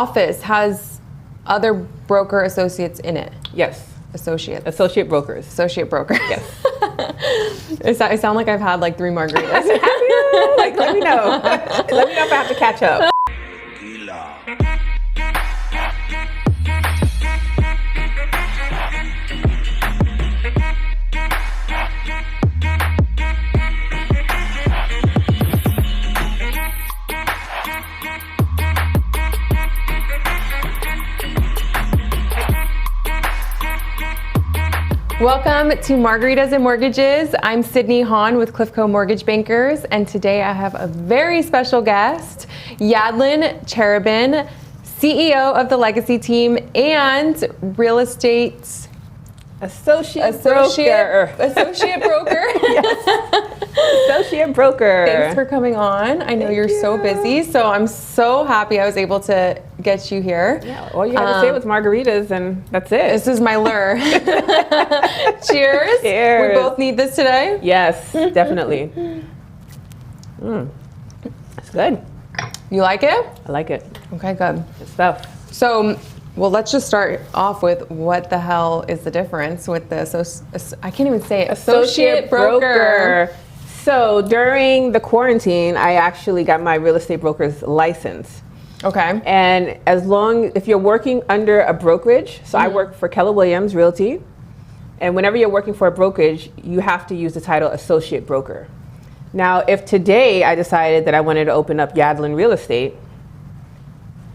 office has other broker associates in it. Yes. Associate brokers. Associate broker. Yes. I sound like I've had like 3 margaritas. Have you? Like, let me know. Let me know if I have to catch up. Welcome to Margaritas and Mortgages. I'm Sydney Hahn with Cliffco Mortgage Bankers, and today I have a very special guest, Yadlynd Cherubin, CEO of the Legacy Team and real estate Associate broker. Associate broker. Yes. Associate broker. Thanks for coming on. I know you're so busy, so I'm so happy I was able to get you here. Yeah, all you had to say was margaritas, and that's it. This is my lure. Cheers. Cheers. We both need this today. Yes, definitely. It's good. You like it? I like it. Okay, good. Good stuff. So, well, let's just start off with what the hell is the difference with the I can't even say it. Associate broker. So during the quarantine, I actually got my real estate broker's license. Okay. And if you're working under a brokerage, so I work for Keller Williams Realty, and whenever you're working for a brokerage, you have to use the title associate broker. Now, if today I decided that I wanted to open up Yadlynd Real Estate,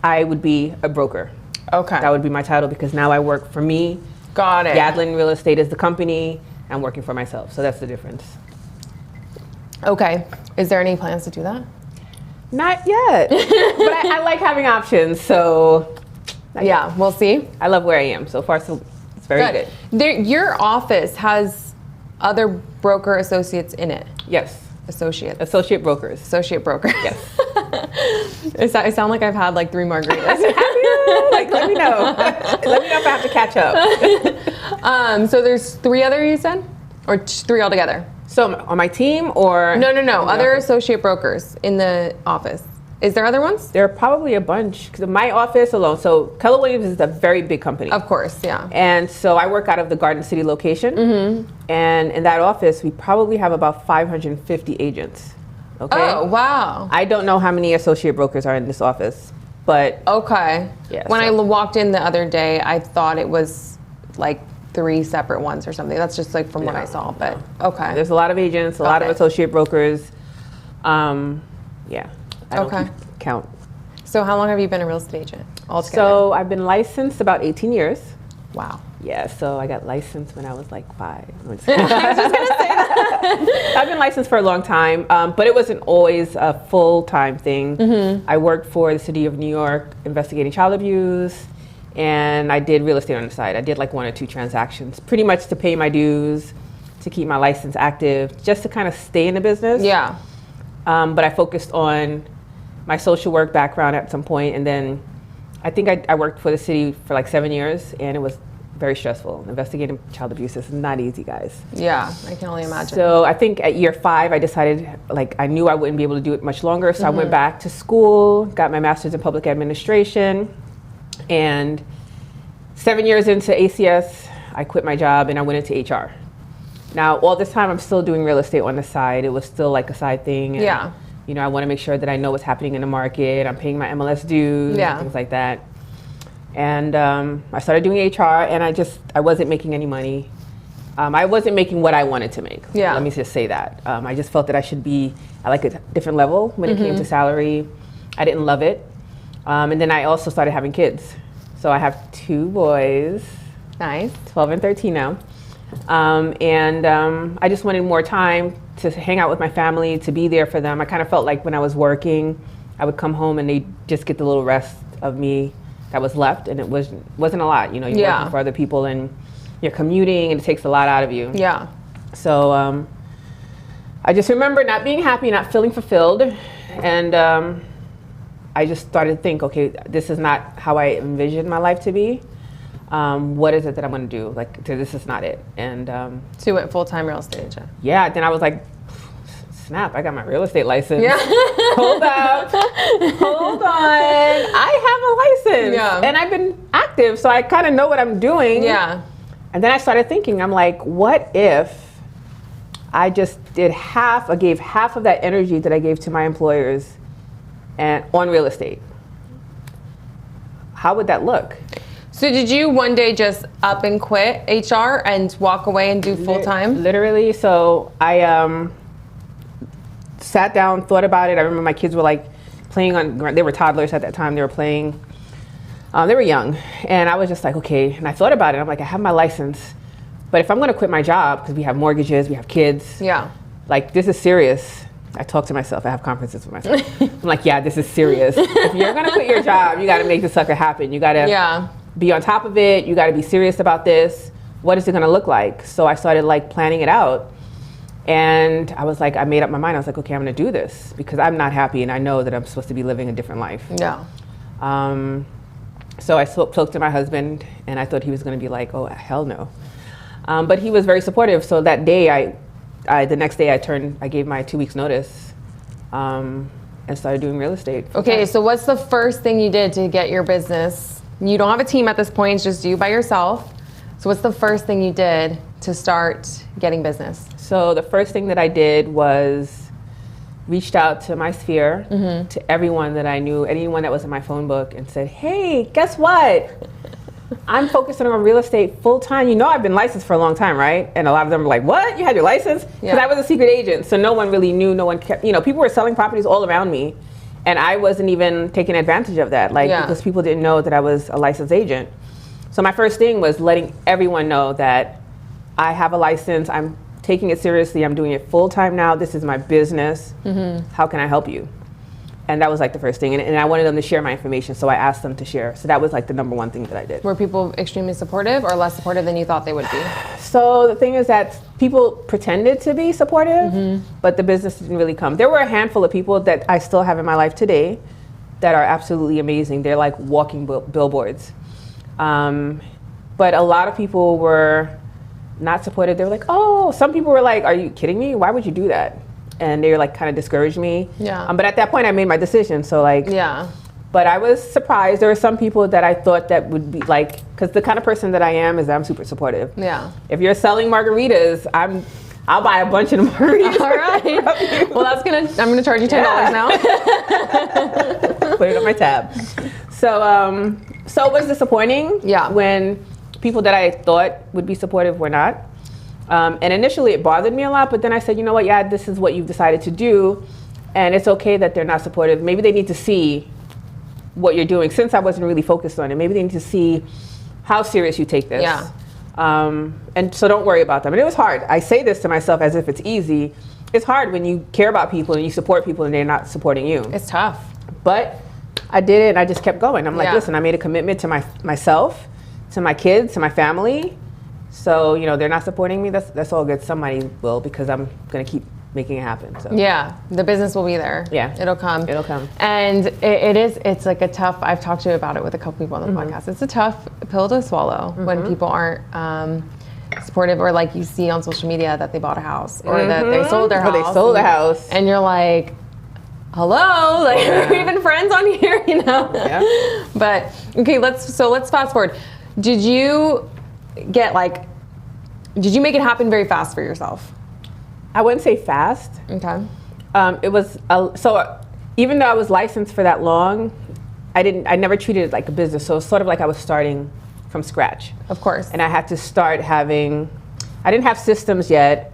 I would be a broker. Okay. That would be my title because now I work for me. Got it. Yadlynd Real Estate is the company. I'm working for myself. So that's the difference. Okay. Is there any plans to do that? Not yet. But I like having options. So yeah, we'll see. I love where I am. So far, so it's very good. Your office has other broker associates in it. Yes. Associate brokers. Associate broker. Yes. I sound like I've had like 3 margaritas. Have you? Like, let me know. Let me know if I have to catch up. So there's 3 other you said? Or 3 altogether? So on my team or? No. Other associate brokers in the office. Is there other ones? There are probably a bunch. Because my office alone, so Keller Williams is a very big company. Of course, yeah. And so I work out of the Garden City location. Mm-hmm. And in that office, we probably have about 550 agents. Okay. Oh, wow. I don't know how many associate brokers are in this office, but. Okay. Yeah, when I walked in the other day, I thought it was like 3 separate ones or something. That's just like from what I saw, but okay. There's a lot of agents, a lot of associate brokers. Yeah. I don't keep count. So how long have you been a real estate agent altogether? So I've been licensed about 18 years. Wow. Yeah, so I got licensed when I was like 5. I was just going to say that. I've been licensed for a long time, but it wasn't always a full-time thing. Mm-hmm. I worked for the city of New York investigating child abuse, and I did real estate on the side. I did like 1 or 2 transactions, pretty much to pay my dues, to keep my license active, just to kind of stay in the business. Yeah. But I focused on my social work background at some point, and then I think I worked for the city for like 7 years, and it was very stressful. Investigating child abuse is not easy, guys. Yeah, I can only imagine. So I think at year 5, I decided, like, I knew I wouldn't be able to do it much longer, so I went back to school, got my master's in public administration, and 7 years into ACS, I quit my job and I went into HR. Now, all this time, I'm still doing real estate on the side. It was still like a side thing. And, yeah. You know, I want to make sure that I know what's happening in the market. I'm paying my MLS dues, things like that. And I started doing HR, and I wasn't making any money. I wasn't making what I wanted to make. Yeah. Let me just say that. I just felt that I should be at like a different level when it came to salary. I didn't love it. And then I also started having kids. So I have 2 boys. Nice. 12 and 13 now. I just wanted more time to hang out with my family, to be there for them. I kind of felt like when I was working, I would come home and they'd just get the little rest of me that was left, and it wasn't a lot. You know, you're working for other people and you're commuting, and it takes a lot out of you. Yeah. So I just remember not being happy, not feeling fulfilled, and I just started to think, okay, this is not how I envisioned my life to be. What is it that I'm going to do? Like, this is not it. And so you went full-time real estate agent. Yeah. Then I was like, it's snap, I got my real estate license. Yeah. Hold up. Hold on. I have a license. Yeah. And I've been active, so I kind of know what I'm doing. Yeah. And then I started thinking, I'm like, what if I just gave half of that energy that I gave to my employers and on real estate? How would that look? So did you one day just up and quit HR and walk away and do full time? Literally. So I sat down, thought about it. I remember my kids were like playing they were toddlers at that time. They were playing. They were young. And I was just like, okay. And I thought about it. I'm like, I have my license. But if I'm going to quit my job, because we have mortgages, we have kids. Yeah. Like, this is serious. I talk to myself. I have conferences with myself. I'm like, yeah, this is serious. If you're going to quit your job, you got to make this sucker happen. You got to be on top of it. You got to be serious about this. What is it going to look like? So I started like planning it out. And I was like, I made up my mind. I was like, okay, I'm going to do this because I'm not happy. And I know that I'm supposed to be living a different life. Yeah. So I spoke to my husband and I thought he was going to be like, oh, hell no. But he was very supportive. So that day, the next day I gave my 2 weeks notice and started doing real estate. Okay, so what's the first thing you did to get your business? You don't have a team at this point, it's just you by yourself. So what's the first thing you did to start getting business? So the first thing that I did was reached out to my sphere, to everyone that I knew, anyone that was in my phone book, and said, hey, guess what? I'm focusing on real estate full time. You know, I've been licensed for a long time, right? And a lot of them were like, what? You had your license? Because I was a secret agent. So no one really knew, no one kept, people were selling properties all around me. And I wasn't even taking advantage of that, because people didn't know that I was a licensed agent. So my first thing was letting everyone know that I have a license. I'm taking it seriously. I'm doing it full time now. This is my business. How can I help you? And that was like the first thing. And I wanted them to share my information, so I asked them to share. So that was like the number one thing that I did. Were people extremely supportive or less supportive than you thought they would be? So the thing is that people pretended to be supportive, but the business didn't really come. There were a handful of people that I still have in my life today that are absolutely amazing. They're like walking billboards. But a lot of people were not supportive. They were like, oh, some people were like, are you kidding me? Why would you do that? And they were like kind of discouraged me. But at that point I made my decision. So like, but I was surprised. There were some people that I thought that would be like, because the kind of person that I am is I'm super supportive. If you're selling margaritas, I'll buy a bunch of margaritas. All right. Well, I'm gonna charge you $10 now. Put it on my tab. So it was disappointing when people that I thought would be supportive were not. And initially it bothered me a lot, but then I said, you know what, this is what you've decided to do, and it's okay that they're not supportive. Maybe they need to see what you're doing, since I wasn't really focused on it. Maybe they need to see how serious you take this. And so don't worry about them. And it was hard. I say this to myself as if it's easy. It's hard when you care about people and you support people and they're not supporting you. It's tough. But I did it and I just kept going. I'm like, listen, I made a commitment to myself, to my kids, to my family. So, they're not supporting me. That's all good. Somebody will, because I'm going to keep making it happen. So. Yeah, the business will be there. Yeah. It'll come. It'll come. And it's like a tough, I've talked to you about it with a couple people on the podcast. It's a tough pill to swallow when people aren't supportive, or like you see on social media that they bought a house or that they sold their house. Or they sold a house. And you're like, hello, like are we even friends on here, Yeah. But okay, let's fast forward. Did you make it happen very fast for yourself? I wouldn't say fast. Okay. It was so even though I was licensed for that long, I never treated it like a business. So it's sort of like I was starting from scratch. Of course. And I had to start having, I didn't have systems yet,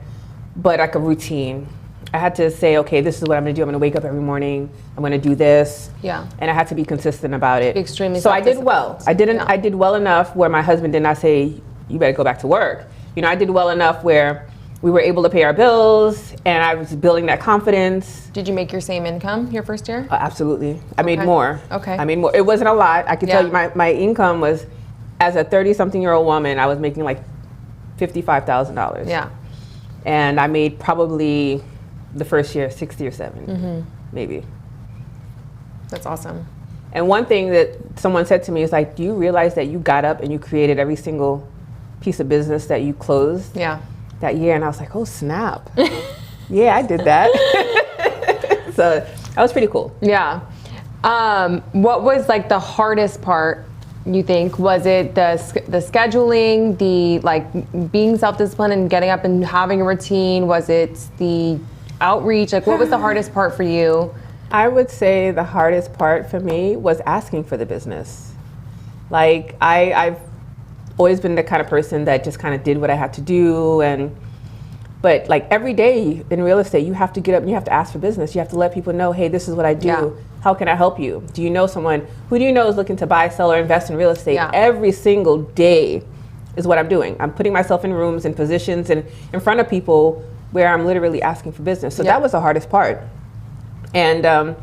but like a routine. I had to say, okay, this is what I'm gonna do. I'm gonna wake up every morning. I'm gonna do this. Yeah. And I had to be consistent about it. Be extremely So I did well. I did well enough where my husband did not say, you better go back to work. I did well enough where we were able to pay our bills and I was building that confidence. Did you make your same income your first year? Absolutely. I made more. Okay. I made more. It wasn't a lot. I can tell you my income was, as a 30-something-year-old woman, I was making like $55,000. Yeah. And I made probably the first year 60 or 70, maybe. That's awesome. And one thing that someone said to me is like, do you realize that you got up and you created every single piece of business that you closed that year? And I was like, oh snap. Yeah, I did that. So that was pretty cool. Yeah. What was like the hardest part, you think? Was it the scheduling, the like being self-disciplined and getting up and having a routine? Was it the outreach? Like, what was the hardest part for you? I would say the hardest part for me was asking for the business. Like, I've always been the kind of person that just kind of did what I had to do, but like every day in real estate, you have to get up and you have to ask for business. You have to let people know, hey, this is what I do. Yeah. How can I help you? Do you know someone? Who do you know is looking to buy, sell, or invest in real estate? Yeah. Every single day is what I'm doing. I'm putting myself in rooms and positions and in front of people where I'm literally asking for business. So that was the hardest part. And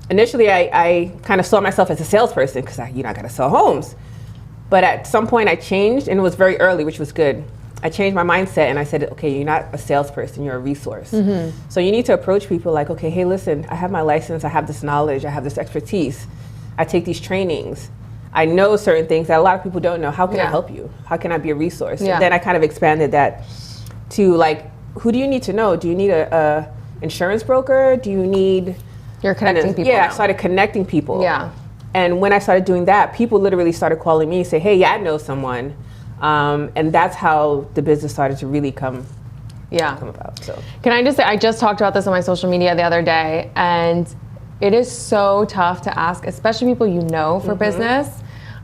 initially, I kind of saw myself as a salesperson because I got to sell homes. But at some point, I changed, and it was very early, which was good. I changed my mindset, and I said, okay, you're not a salesperson, you're a resource. Mm-hmm. So you need to approach people like, okay, hey, listen, I have my license, I have this knowledge, I have this expertise, I take these trainings, I know certain things that a lot of people don't know. How can I help you? How can I be a resource? And then I kind of expanded that to like, who do you need to know? Do you need a insurance broker? Do you need... You're connecting people Yeah, now. I started connecting people. Yeah. And when I started doing that, people literally started calling me and say, hey, yeah, I know someone. And that's how the business started to really come about. So can I just say, I just talked about this on my social media the other day, and it is so tough to ask, especially people you know for business.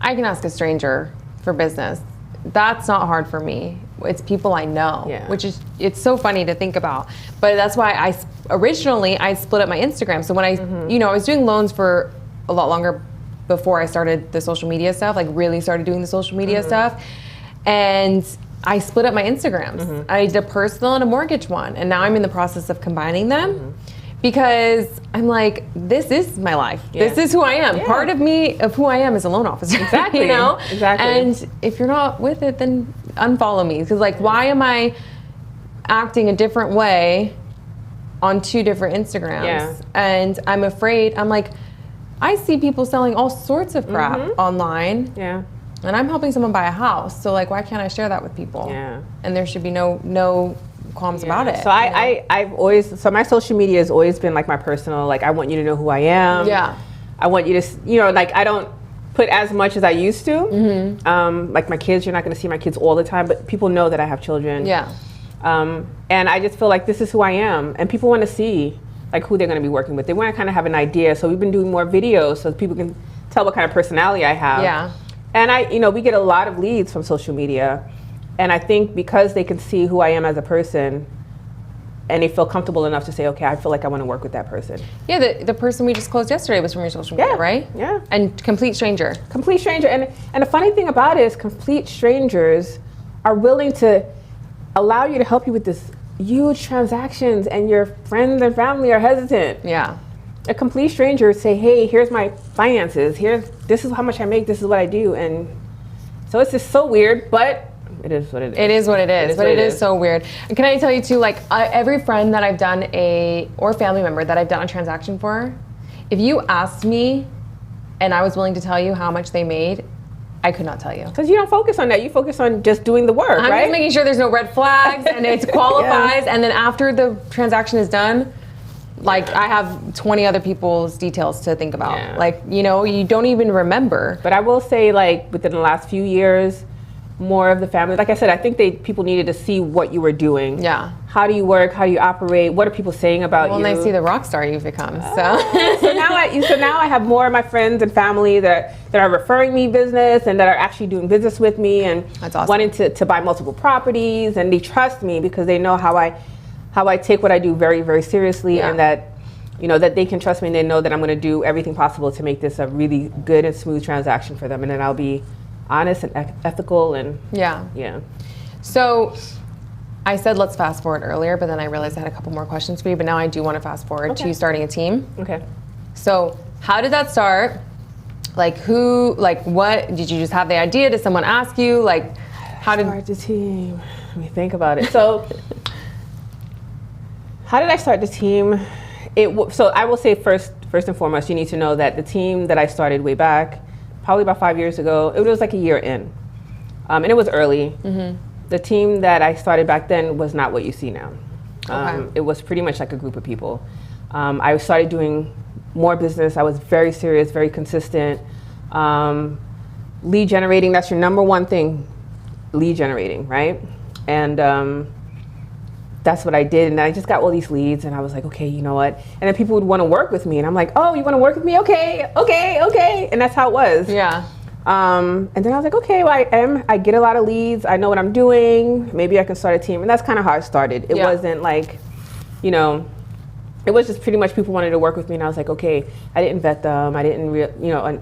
I can ask a stranger for business. That's not hard for me. It's people I know, which is, it's so funny to think about. But that's why I originally split up my Instagram. So when I was doing loans for a lot longer before I started the social media stuff, like really started doing the social media stuff. And I split up my Instagrams. I did a personal and a mortgage one. And now I'm in the process of combining them because I'm like, this is my life. This is who I am. Part of me, of who I am, is a loan officer. Exactly. You know? Exactly. And if you're not with it, then unfollow me. Because like, why am I acting a different way on two different Instagrams? Yeah. And I'm afraid, I'm like, I see people selling all sorts of crap online. Yeah. And I'm helping someone buy a house. So like, why can't I share that with people? Yeah. And there should be no qualms about it. So I've always, so my social media has always been like my personal, like I want you to know who I am. Yeah. I want you to, like I don't put as much as I used to. Like my kids, you're not gonna see my kids all the time, but people know that I have children. Yeah. And I just feel like this is who I am. And people wanna see like who they're gonna be working with. They wanna kind of have an idea. So we've been doing more videos so people can tell what kind of personality I have. Yeah. And we get a lot of leads from social media. And I think because they can see who I am as a person and they feel comfortable enough to say, okay, I feel like I want to work with that person. Yeah, the person we just closed yesterday was from your social media, right? Yeah. And complete stranger. Complete stranger. And the funny thing about it is complete strangers are willing to allow you to help you with this huge transactions, and your friends and family are hesitant. Yeah. A complete stranger say, hey, here's my finances. This is how much I make. This is what I do. And so it's just so weird, but it is what it is. It is what it is, but it is so weird. And can I tell you too, like every friend that I've done or family member that I've done a transaction for, if you asked me and I was willing to tell you how much they made, I could not tell you. Because you don't focus on that. You focus on just doing the work, I'm right? just making sure there's no red flags and it qualifies. And then after the transaction is done, like I have 20 other people's details to think about. Yeah. Like, you don't even remember. But I will say, like, within the last few years, more of the family, like I said, I think people needed to see what you were doing. Yeah. How do you work? How do you operate? What are people saying about you? Well, and they see the rock star you've become. So now I have more of my friends and family that are referring me business and that are actually doing business with me and that's awesome. Wanting to buy multiple properties, and they trust me because they know how I take what I do very, very seriously, and that that they can trust me and they know that I'm going to do everything possible to make this a really good and smooth transaction for them, and then I'll be honest and ethical and yeah. So I said let's fast forward earlier, but then I realized I had a couple more questions for you, but now I do want to fast forward to you starting a team. Okay. So how did that start? Like what, did you just have the idea? Did someone ask you? Like how did... Start the team. Let me think about it. So how did I start the team? So I will say first and foremost, you need to know that the team that I started way back, probably about 5 years ago, it was like a year in. And it was early. Mm-hmm. The team that I started back then was not what you see now. It was pretty much like a group of people. I started doing more business. I was very serious, very consistent. Lead generating, that's your number one thing, lead generating, right? And that's what I did. And I just got all these leads and I was like, okay, you know what? And then people would want to work with me. And I'm like, oh, you want to work with me? Okay. And that's how it was. Yeah. And then I was like, okay, well, I get a lot of leads. I know what I'm doing. Maybe I can start a team. And that's kind of how I started. It wasn't like, you know, it was just pretty much people wanted to work with me. And I was like, okay, I didn't vet them. I didn't, you know, You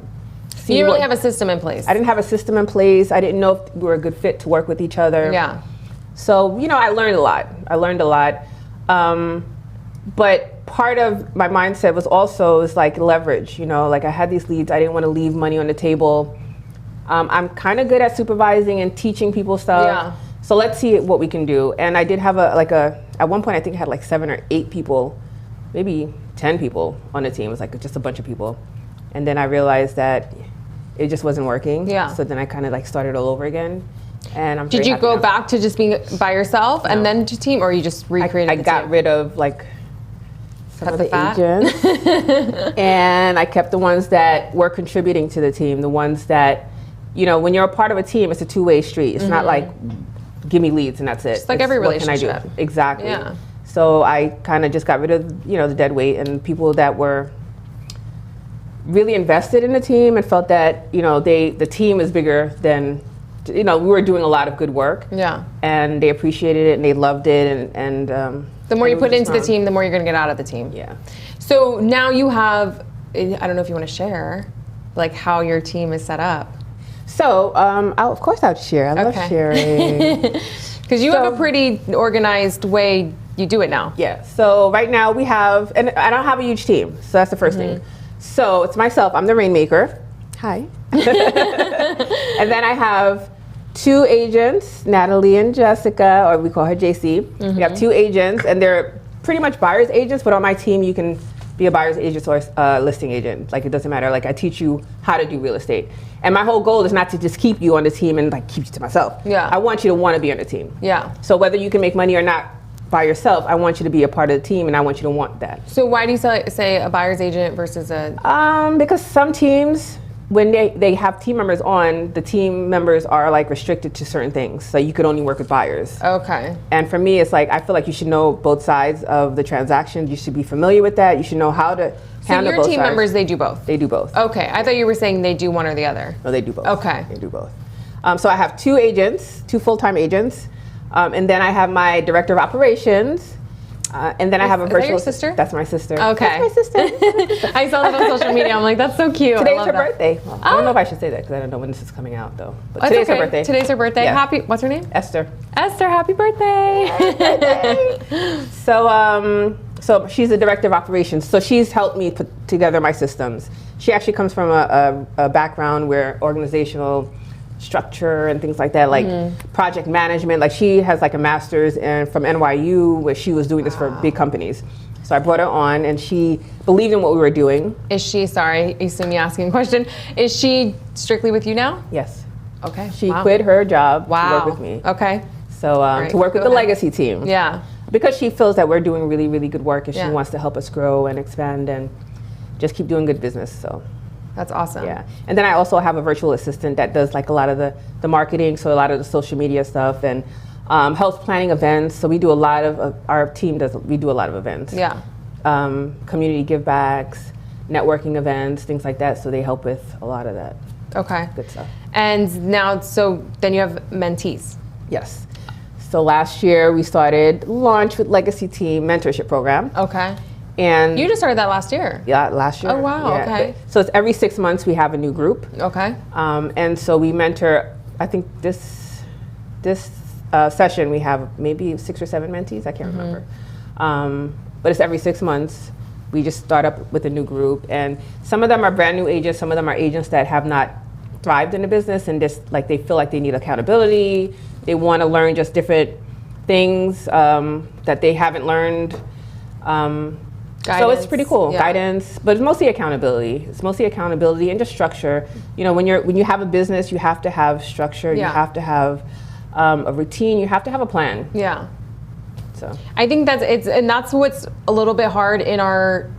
didn't really have a system in place. I didn't have a system in place. I didn't know if we were a good fit to work with each other. Yeah. So, you know, I learned a lot. But part of my mindset was also like leverage, you know, like I had these leads. I didn't want to leave money on the table. I'm kind of good at supervising and teaching people stuff. Yeah. So let's see what we can do. And I did have at one point I think I had like 7 or 8 people, maybe 10 people on the team. It was like just a bunch of people. And then I realized that it just wasn't working. Yeah. So then I kind of like started all over again. And I'm Did you go back to just being by yourself and then to team, or you just recreated I the got team? rid of like some Cut of the the fat? agents. And I kept the ones that were contributing to the team, the ones that, you know, when you're a part of a team, it's a two-way street. It's not like, give me leads and that's it. Just like every what can I do? relationship. Exactly. Yeah. So I kind of just got rid of, you know, the dead weight and people that were really invested in the team and felt that, you know, the team is bigger than, you know, we were doing a lot of good work. Yeah. And they appreciated it and they loved it and The more you put into the team. team, the more you're going to get out of the team. Yeah. So now you have, I don't know if you want to share, like how your team is set up. So, of course I'll share. I love sharing. Because you have a pretty organized way you do it now. Yeah. So right now we have, and I don't have a huge team. So that's the first thing. So it's myself. I'm the rainmaker. Hi. And then I have 2 agents, Natalie and Jessica, or we call her JC. We have 2 agents, and they're pretty much buyer's agents, but on my team you can be a buyer's agent or a listing agent. Like, it doesn't matter. Like, I teach you how to do real estate. And my whole goal is not to just keep you on the team and like keep you to myself. Yeah. I want you to want to be on the team. Yeah. So whether you can make money or not by yourself, I want you to be a part of the team and I want you to want that. So why do you say a buyer's agent versus a... Because some teams, when they have team members on, the team members are like restricted to certain things. So you could only work with buyers. Okay. And for me, it's like, I feel like you should know both sides of the transaction. You should be familiar with that. You should know how to handle both sides. So your team members, they do both? They do both. Okay. I thought you were saying they do one or the other. No, they do both. Okay. They do both. So I have 2 agents, 2 full-time agents. And then I have my director of operations. And then I have a virtual... Is that your sister? That's my sister. Okay. That's my sister. I saw that on social media. I'm like, that's so cute. Today's I love her that. birthday. Well, I don't know if I should say that because I don't know when this is coming out though. But That's today's okay. her birthday. Today's her birthday. Yeah. Happy, what's her name? Esther. Esther, happy birthday. So she's the director of operations. So she's helped me put together my systems. She actually comes from a background where organizational structure and things like that, like project management. Like, she has like a master's from NYU where she was doing this for big companies. So I brought her on and she believed in what we were doing. Is she, sorry, you see me asking a question. Is she strictly with you now? Yes. Okay. She quit her job to Wow. work with me. Okay. So right, to work with go the ahead. legacy team. Yeah. Because she feels that we're doing really, really good work and Yeah. she wants to help us grow and expand and just keep doing good business. So That's awesome. yeah. And then I also have a virtual assistant that does like a lot of the marketing, so a lot of the social media stuff and health planning events. So we do a lot of, our team we do a lot of events. Yeah. Community give backs, networking events, things like that. So they help with a lot of that Okay. good stuff. And now, so then you have mentees. Yes. So last year we launched with Legacy Team Mentorship Program. Okay. And You just started that last year. yeah, last year. Oh, wow, Yeah. okay. So it's every 6 months we have a new group. Okay. And so we mentor, I think this session we have maybe 6 or 7 mentees, I can't remember. But it's every 6 months. We just start up with a new group. And some of them are brand new agents, some of them are agents that have not thrived in the business and just like they feel like they need accountability. They want to learn just different things that they haven't learned. So it's pretty cool, yeah. guidance, but it's mostly accountability. It's mostly accountability and just structure. You know, when you have a business, you have to have structure. Yeah. You have to have a routine. You have to have a plan. Yeah. So I think that's what's a little bit hard in our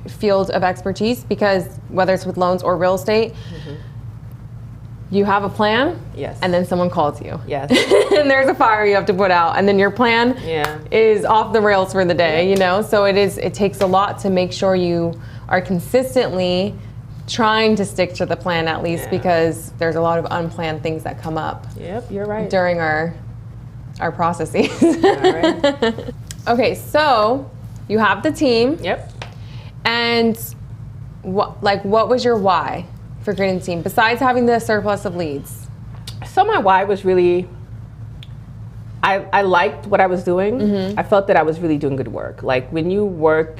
field of expertise, because whether it's with loans or real estate, you have a plan, yes, and then someone calls you, yes, and there's a fire you have to put out, and then your plan is off the rails for the day, you know. So it takes a lot to make sure you are consistently trying to stick to the plan, at least, because there's a lot of unplanned things that come up. Yep, you're right. During our processes. All right. Okay, so you have the team. Yep. And what was your why for creating the team, besides having the surplus of leads? So my why was really, I liked what I was doing. I felt that I was really doing good work. Like when you work,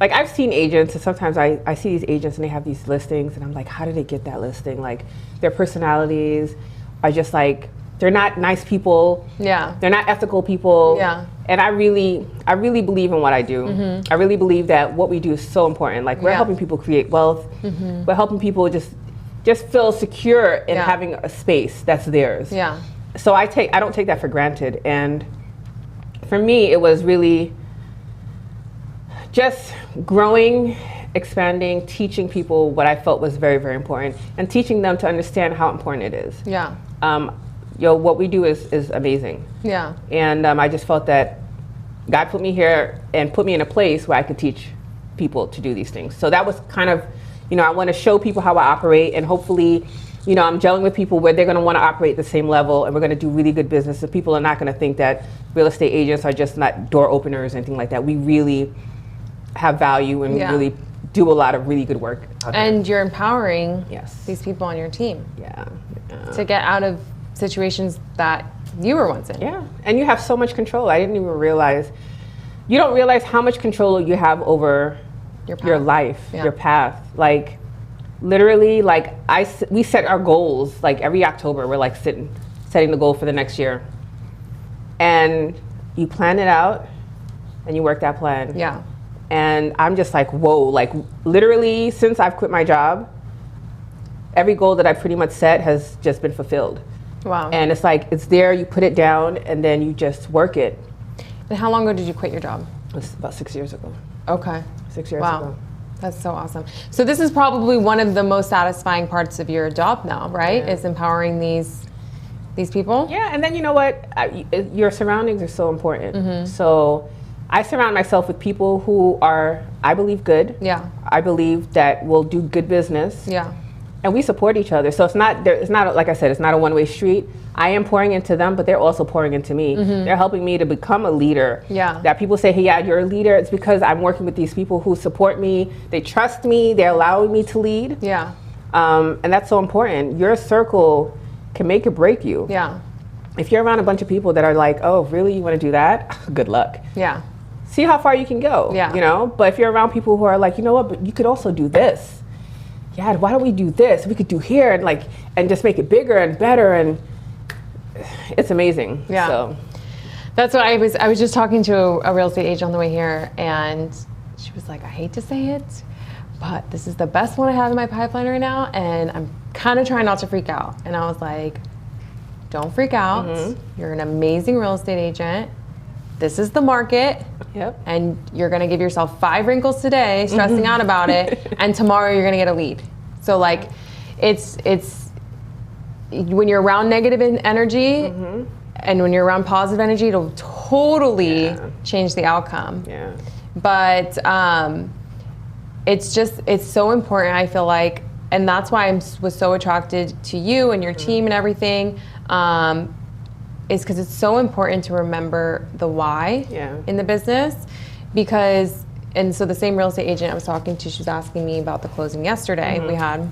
like I've seen agents, and sometimes I see these agents and they have these listings and I'm like, how did they get that listing? Like their personalities are just like, they're not nice people. Yeah. They're not ethical people. Yeah. And I really believe in what I do. I really believe that what we do is so important. Like we're helping people create wealth. We're helping people just feel secure in having a space that's theirs. Yeah. So I don't take that for granted. And for me, it was really just growing, expanding, teaching people what I felt was very, very important, and teaching them to understand how important it is. Yeah. What we do is amazing. Yeah. And I just felt that God put me here and put me in a place where I could teach people to do these things. So that was kind of, I want to show people how I operate, and hopefully, I'm gelling with people where they're going to want to operate the same level, and we're going to do really good business. So people are not going to think that real estate agents are just not door openers or anything like that. We really have value, and we really do a lot of really good work out there. And you're empowering these people on your team to get out of situations that you were once in. Yeah, and you have so much control. I didn't even realize, you don't realize how much control you have over your life, your path. Like literally, like we set our goals, like every October, we're like setting the goal for the next year. And you plan it out and you work that plan. Yeah. And I'm just like, whoa, like literally since I've quit my job, every goal that I pretty much set has just been fulfilled. Wow. And it's like, it's there, you put it down, and then you just work it. And how long ago did you quit your job? It was about 6 years ago. Okay. 6 years ago. That's so awesome. So this is probably one of the most satisfying parts of your job now, right? Is empowering these people? Yeah, and then you know what? Your surroundings are so important. So I surround myself with people who are, I believe, good. Yeah. I believe that will do good business. Yeah. And we support each other. So it's not, like I said, it's not a one-way street. I am pouring into them, but they're also pouring into me. They're helping me to become a leader. Yeah. That people say, hey, you're a leader. It's because I'm working with these people who support me. They trust me. They're allowing me to lead. Yeah. And that's so important. Your circle can make or break you. Yeah. If you're around a bunch of people that are like, oh, really, you want to do that? Good luck. Yeah. See how far you can go. Yeah. But if you're around people who are like, you know what, but you could also do this. Yeah, why don't we do this? We could do here, and just make it bigger and better, and it's amazing. Yeah. So that's what I was just talking to a real estate agent on the way here, and she was like, I hate to say it, but this is the best one I have in my pipeline right now, and I'm kind of trying not to freak out. And I was like, don't freak out. You're an amazing real estate agent. This is the market. Yep. And you're gonna give yourself 5 wrinkles today, stressing out about it, and tomorrow you're gonna get a lead. So like, it's when you're around negative energy, and when you're around positive energy, it'll totally change the outcome. Yeah. But it's so important, I feel like, and that's why I was so attracted to you and your team and everything. Is because it's so important to remember the why in the business, because, and so the same real estate agent I was talking to, she was asking me about the closing yesterday we had,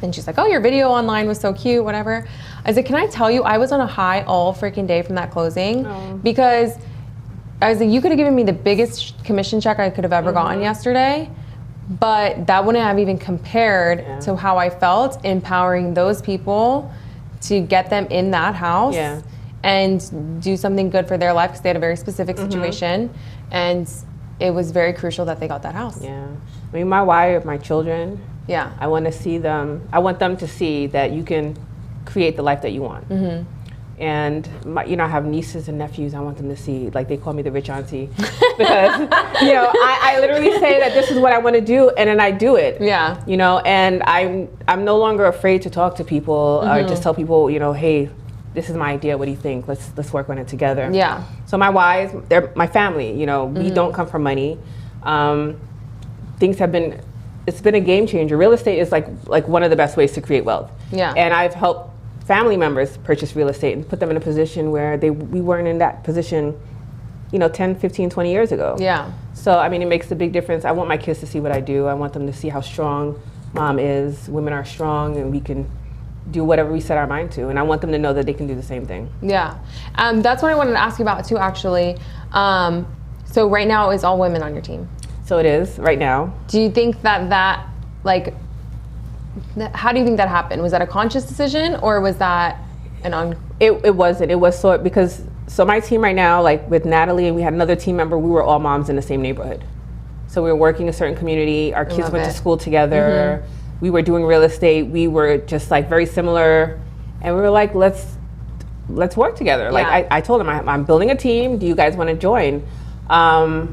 and she's like, oh, your video online was so cute, whatever. I said, can I tell you, I was on a high all freaking day from that closing, because I was like, you could have given me the biggest commission check I could have ever gotten yesterday, but that wouldn't have even compared to how I felt empowering those people to get them in that house. Yeah. And do something good for their life, because they had a very specific situation, and it was very crucial that they got that house. Yeah, I mean, my wife, my children. Yeah, I want to see them. I want them to see that you can create the life that you want. And I have nieces and nephews. I want them to see, like, they call me the rich auntie because, I literally say that this is what I want to do, and then I do it. Yeah. And I'm no longer afraid to talk to people or just tell people, hey, this is my idea. What do you think? Let's work on it together. Yeah. So my whys, they're my family. We don't come from money. It's been a game changer. Real estate is like one of the best ways to create wealth. Yeah. And I've helped family members purchase real estate and put them in a position where we weren't in that position, 10, 15, 20 years ago. Yeah. So, it makes a big difference. I want my kids to see what I do. I want them to see how strong mom is. Women are strong, and we can do whatever we set our mind to. And I want them to know that they can do the same thing. Yeah. That's what I wanted to ask you about too, actually. So right now it's all women on your team. So it is right now. Do you think how do you think that happened? Was that a conscious decision, or was that It wasn't. It was because my team right now, like with Natalie, and we had another team member, we were all moms in the same neighborhood. So we were working in a certain community. Our kids went to school together. We were doing real estate. We were just like very similar, and we were like, let's work together. Yeah. Like I told them, I'm building a team. Do you guys want to join?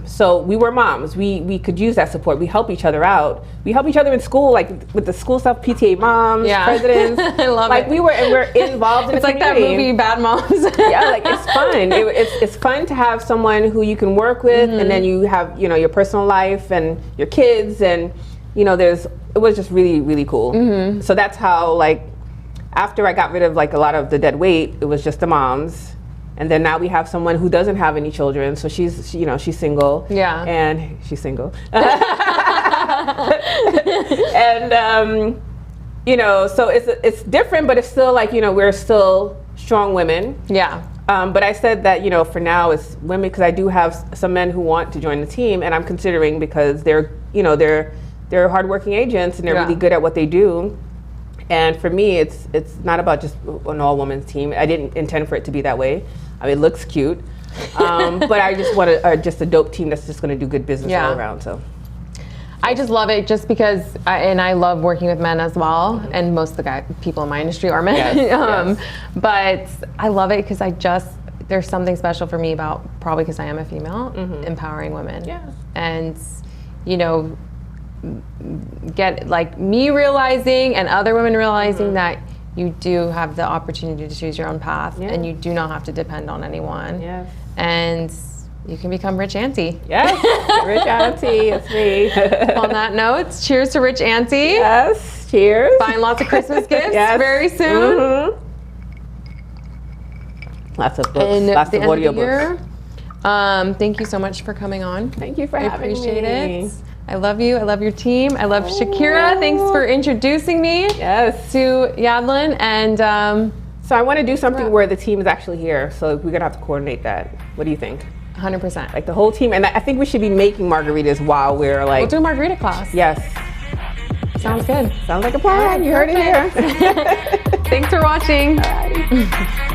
So we were moms. We could use that support. We help each other out. We help each other in school, like with the school stuff, PTA moms, presidents. I love it. We're involved in it's the like community. that movie Bad Moms. Yeah, like it's fun. It's fun to have someone who you can work with, and then you have your personal life and your kids, and it was just really, really cool. So that's how, after I got rid of a lot of the dead weight, it was just the moms. And then now we have someone who doesn't have any children, so she's single. Yeah. And she's single. And so it's different, but it's still we're still strong women. Yeah. But I said that for now it's women, because I do have some men who want to join the team, and I'm considering, because they're hardworking agents and they're really good at what they do. And for me, it's not about just an all-women's team. I didn't intend for it to be that way. It looks cute, but I just want just a dope team that's just going to do good business all around. So I just love it, just because, I love working with men as well, and most of the people in my industry are men. Yes. But I love it because there's something special for me about, probably because I am a female, empowering women. Yeah. And get me realizing and other women realizing that you do have the opportunity to choose your own path, and you do not have to depend on anyone. Yes. And you can become Rich Auntie. Yes, Rich Auntie, it's me. On that note, cheers to Rich Auntie. Yes, cheers. Buying lots of Christmas gifts very soon. Lots of books, And lots of the end audio of the year, thank you so much for coming on. Thank you for having me. I appreciate it. I love you. I love your team. I love Shakira. Thanks for introducing me to Yadlynd. And so I want to do something where the team is actually here. So we're going to have to coordinate that. What do you think? 100%. Like the whole team. And I think we should be making margaritas while we're we'll do a margarita class. Yes. Sounds good. Sounds like a plan. You heard it here. Thanks for watching. Alrighty.